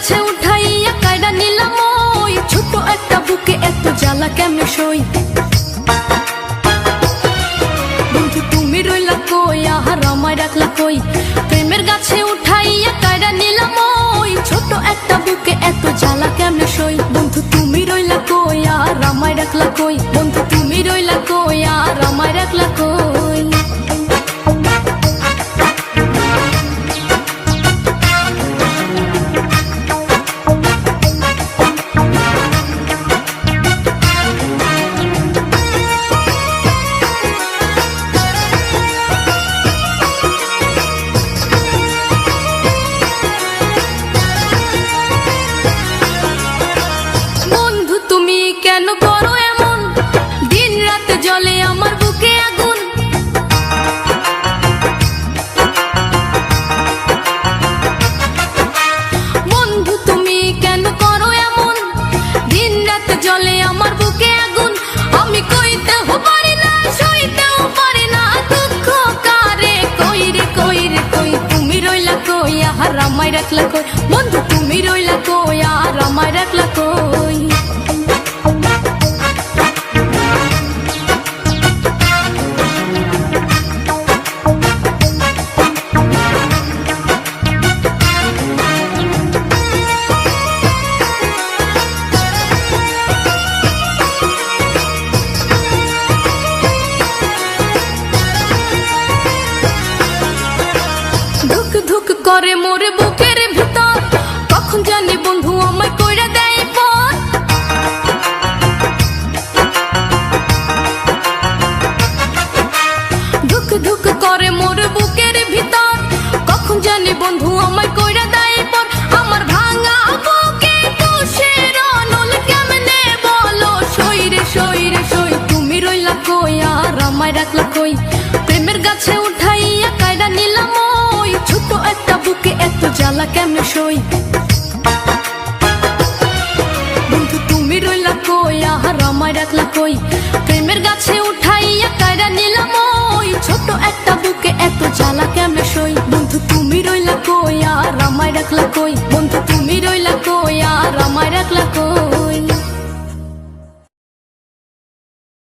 গাছে উঠাইয়া কাইড়া নিলাম ওই ছোট একটা বুকে এত জ্বালা কেমনে সই। বন্ধু তুমি রইলা কই আর আমায় রাখলা কই, প্রেমের গাছে উঠাইয়া কাইড়া নিলাম ওই ছোট একটা বুকে এত জ্বালা কেমনে সই। বন্ধু তুমি রইলা কই আর আমায় রাখলা কই, বন্ধু তুমি রইলা কই আর আমায় রাখলা কই। কেন করো এমন, দিন রাত জ্বলে আমার বুকে আগুন। বন্ধু তুমি কেন করো এমন, দিন রাত জ্বলে আমার বুকে আগুন। আমি কইতেও পারি না সইতেও পারি না দুঃখ কারে কই রে কই রে কই। তুমি রইলা কই আর আমায় রাখলা কই, বন্ধু তুমি রইলা কই আর আমায় রাখলা কই। ধুক করে মোরে বুকের ভিতর, কখন জানি বন্ধু আমায় কইরা দেয় পর। ধুক ধুক করে মোরে বুকের ভিতর, কখন জানি বন্ধু আমায় কইরা দেয় পর। আমার ভাঙা বুকে তুষের নল কেমনে বলো সই রে সই রে সই। তুমি রইলা কই আর আমায় রাখলা কই, প্রেমের গাছে উঠাইয়া কাইড়া নিলাম ওই ছোট একটা বুকে এত জ্বালা কেমনে সই। বন্ধু তুমি রইলা কই আর আমায় রাখলা কই, প্রেমের গাছে উঠাইয়া কাইড়া নিলাম ওই ছোট একটা বুকে এত জ্বালা কেমনে সই। বন্ধু তুমি রইলা কই আর আমায় রাখলা কই, বন্ধু তুমি রইলা কই আর আমায় রাখলা কই।